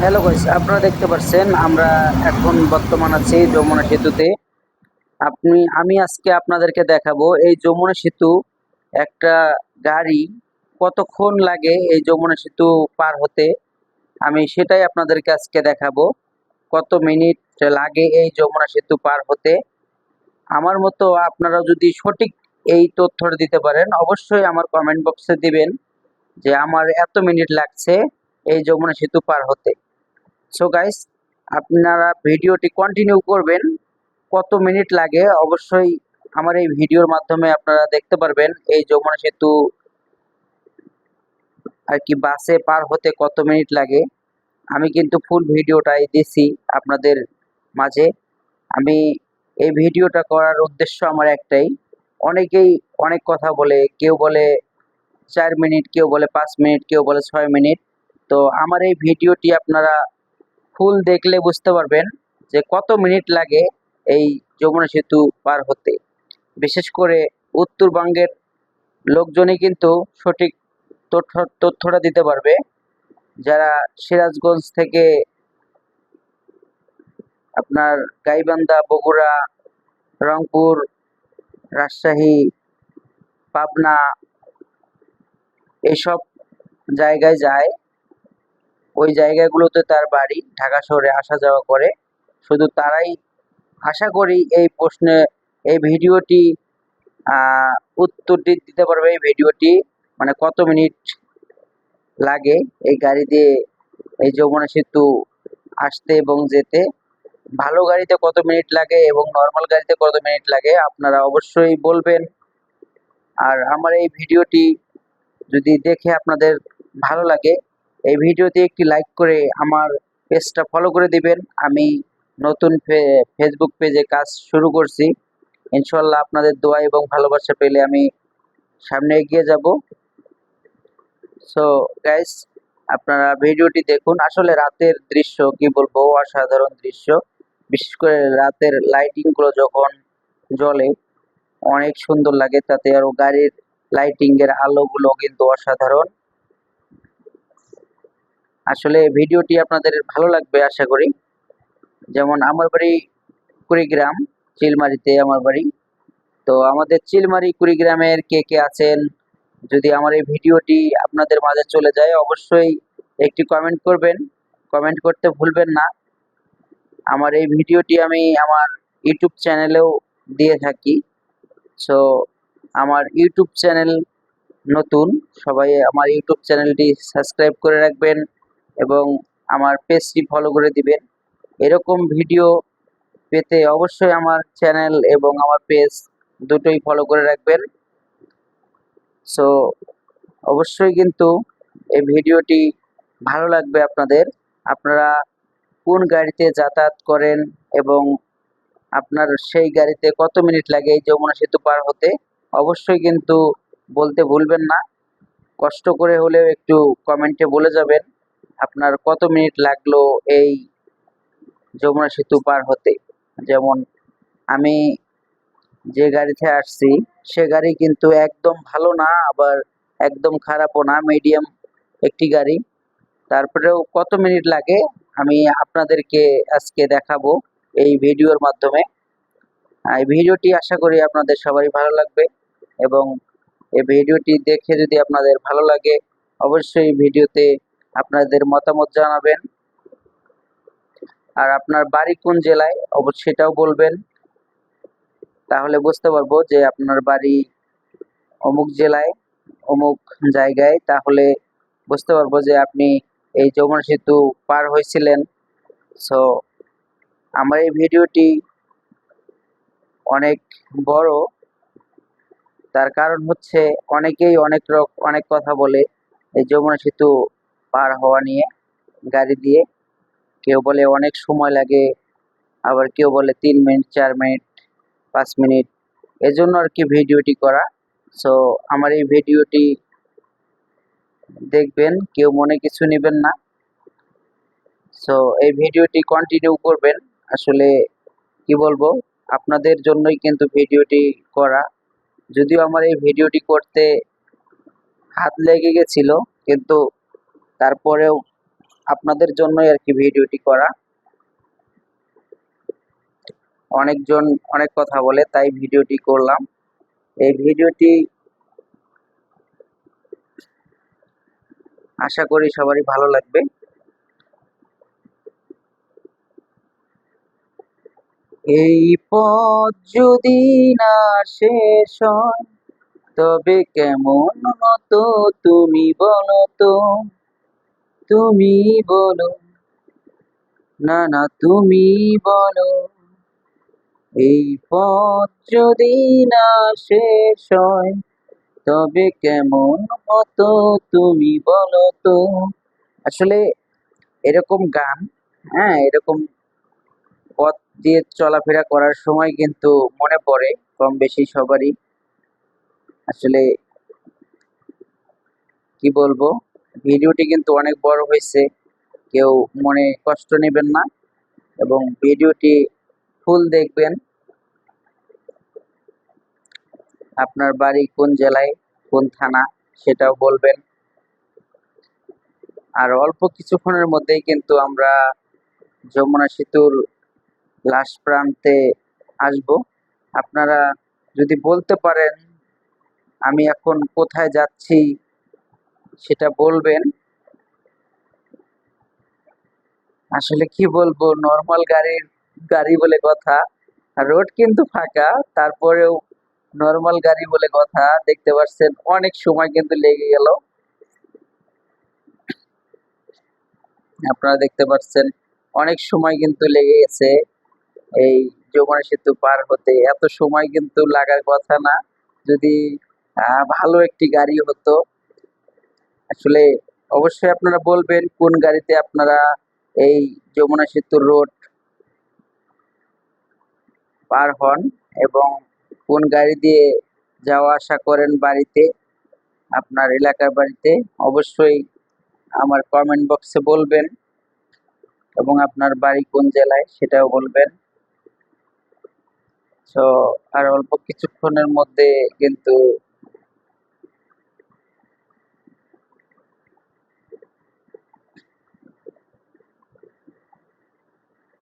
Hello guys, আপনারা দেখতে পাচ্ছেন আমরা এখন বর্তমান আছি যমুনা সেতুতে। আমি আজকে আপনাদেরকে দেখাবো এই যমুনা সেতু একটা গাড়ি কতক্ষণ লাগে এই যমুনা সেতু পার হতে। আমি সেটাই আপনাদেরকে আজকে দেখাবো, কত মিনিট লাগে এই যমুনা সেতু পার হতে। আমার মতো আপনারা যদি সঠিক এই তথ্যটা দিতে পারেন, অবশ্যই আমার কমেন্ট বক্সে দিবেন যে আমার এত মিনিট লাগছে এই যমুনা সেতু পার হতে। সো গাইস, আপনারা ভিডিওটি কন্টিনিউ করবেন, কত মিনিট লাগে অবশ্যই আমার এই ভিডিওর মাধ্যমে আপনারা দেখতে পারবেন এই যমুনা সেতু আর কি বাসে পার হতে কত মিনিট লাগে। আমি কিন্তু ফুল ভিডিওটাই দিছি আপনাদের মাঝে। আমি এই ভিডিওটা করার উদ্দেশ্য আমার একটাই, অনেকেই অনেক কথা বলে, কেউ বলে 4 মিনিট, কেউ বলে 5 মিনিট, কেউ বলে 6 মিনিট। তো আমার এই ভিডিওটি আপনারা ফুল দেখলে বুঝতে পারবেন যে কত মিনিট লাগে এই যমুনা সেতু পার হতে। বিশেষ করে উত্তরবঙ্গের লোকজনই কিন্তু সঠিক তথ্যটা দিতে পারবে। যারা সিরাজগঞ্জ থেকে আপনার গাইবান্ধা, বগুড়া, রংপুর, রাজশাহী, পাবনা এইসব জায়গায় যায়, ওই জায়গাগুলোতে তার বাড়ি, ঢাকা শহরে আসা যাওয়া করে, শুধু তারাই আশা করি এই প্রশ্নে এই ভিডিওটি উত্তরটি দিতে পারবে। এই ভিডিওটি মানে কত মিনিট লাগে এই গাড়ি দিয়ে এই যমুনা সেতু আসতে এবং যেতে। ভালো গাড়িতে কত মিনিট লাগে এবং নর্মাল গাড়িতে কত মিনিট লাগে আপনারা অবশ্যই বলবেন। আর আমার এই ভিডিওটি যদি দেখে আপনাদের ভালো লাগে, এই ভিডিওতে একটি লাইক করে আমার পেজটা ফলো করে দিবেন। আমি নতুন ফেসবুক পেজে কাজ শুরু করছি, ইনশাল্লাহ আপনাদের দোয়া এবং ভালোবাসা পেলে আমি সামনে এগিয়ে যাব। সো গাইস, আপনারা ভিডিওটি দেখুন। আসলে রাতের দৃশ্য কি বলবো, অসাধারণ দৃশ্য। বিশেষ করে রাতের লাইটিং গুলো যখন জ্বলে অনেক সুন্দর লাগে, তাতে আরো গাড়ির লাইটিং এর আলোগুলো কিন্তু অসাধারণ। আসলে ভিডিওটি আপনাদের ভালো লাগবে আশা করি। যেমন আমার বাড়ি কুড়িগ্রাম, চিলমারিতে আমার বাড়ি। তো আমাদের চিলমারি কুড়িগ্রামের কে কে আছেন, যদি আমার এই ভিডিওটি আপনাদের মাঝে চলে যায় অবশ্যই একটি কমেন্ট করবেন, কমেন্ট করতে ভুলবেন না। আমার এই ভিডিওটি আমি আমার ইউটিউব চ্যানেলেও দিয়ে থাকি। সো আমার ইউটিউব চ্যানেল নতুন, সবাই আমার ইউটিউব চ্যানেলটি সাবস্ক্রাইব করে রাখবেন এবং আমার পেজটি ফলো করে দিবেন। এরকম ভিডিও পেতে অবশ্যই আমার চ্যানেল এবং আমার পেজ দুটোই ফলো করে রাখবেন। সো অবশ্যই কিন্তু এই ভিডিওটি ভালো লাগবে আপনাদের। আপনারা কোন গাড়িতে যাতায়াত করেন এবং আপনার সেই গাড়িতে কত মিনিট লাগে এই যমুনা সেতু পার হতে, অবশ্যই কিন্তু বলতে ভুলবেন না। কষ্ট করে হলেও একটু কমেন্টে বলে যাবেন আপনার কত মিনিট লাগলো এই যমুনা সেতু পার হতে। যেমন আমি যে গাড়িতে আসছি সে গাড়ি কিন্তু একদম ভালো না, আবার একদম খারাপও না, মিডিয়াম একটি গাড়ি। তারপরেও কত মিনিট লাগে আমি আপনাদেরকে আজকে দেখাবো এই ভিডিওর মাধ্যমে। এই ভিডিওটি আশা করি আপনাদের সবারই ভালো লাগবে এবং এই ভিডিওটি দেখে যদি আপনাদের ভালো লাগে অবশ্যই ভিডিওতে আপনাদের মতামত জানাবেন। আর আপনার বাড়ি কোন জেলায় অবশ্যই সেটাও বলবেন, তাহলে বুঝতে পারবো যে আপনার বাড়ি অমুক জেলায়, অমুক জায়গায়, তাহলে বুঝতে পারবো যে আপনি এই যমুনা সেতু পার হয়েছিলেন। সো আমার এই ভিডিওটি অনেক বড়, তার কারণ হচ্ছে অনেকেই অনেক কথা বলে এই যমুনা সেতু পার হওয়া নিয়ে গাড়ি দিয়ে। কেউ বলে অনেক সময় লাগে, আবার কেউ বলে 3 মিনিট, 4 মিনিট, 5 মিনিট। এজন্য আর কি ভিডিওটি করা। সো আমার এই ভিডিওটি দেখবেন, কেউ মনে কিছু নেবেন না। সো এই ভিডিওটি কন্টিনিউ করবেন। আসলে কি বলবো, আপনাদের জন্যই কিন্তু ভিডিওটি করা। যদিও আমার এই ভিডিওটি করতে হাত লেগে গেছিল, কিন্তু তারপরেও আপনাদের জন্যই আর কি ভিডিওটি করা। অনেকজন অনেক কথা বলে, তাই ভিডিওটি করলাম। এই ভিডিওটি আশা করি সবারই ভালো লাগবে। এই পথ যদি না শেষ হয় তবে কেমন হতো তুমি বলো তো, তুমি বলো, না না তুমি বলো। এই পথ যদি না শেষ হয় তবে কেমন হতো তুমি বলো তো। আসলে এরকম গান, হ্যাঁ, এরকম পথ দিয়ে চলাফেরা করার সময় কিন্তু মনে পড়ে কম বেশি সবারই। আসলে কি বলবো, ভিডিওটি কিন্তু অনেক বড় হয়েছে, কেউ মনে কষ্ট নেবেন না এবং ভিডিওটি ফুল দেখবেন। আপনার বাড়ি কোন জেলায়, কোন থানা, সেটাও বলবেন। আর অল্প কিছুক্ষণের মধ্যেই কিন্তু আমরা যমুনা সেতুর লাস্ট প্রান্তে আসব। আপনারা যদি বলতে পারেন আমি এখন কোথায় যাচ্ছি সেটা বলবেন। আসলে কি বলবো, নর্মাল গাড়ি বলে কথা, রোড কিন্তু ফাঁকা, তারপরেও নর্মাল গাড়ি বলে কথা। দেখতে পাচ্ছেন অনেক সময় কিন্তু লেগে গেল। আপনারা দেখতে পাচ্ছেন অনেক সময় কিন্তু লেগে গেছে এই যমুনা সেতু পার হতে। এত সময় কিন্তু লাগার কথা না, যদি ভালো একটি গাড়ি হতো। আসলে অবশ্যই আপনারা বলবেন কোন গাড়িতে আপনারা এই যমুনা সেতুর রোড পার হন এবং কোন গাড়ি দিয়ে যাওয়া আসা করেন বাড়িতে, আপনার এলাকার বাড়িতে। অবশ্যই আমার কমেন্ট বক্সে বলবেন এবং আপনার বাড়ি কোন জেলায় সেটাও বলবেন। তো আর অল্প কিছুক্ষণের মধ্যে কিন্তু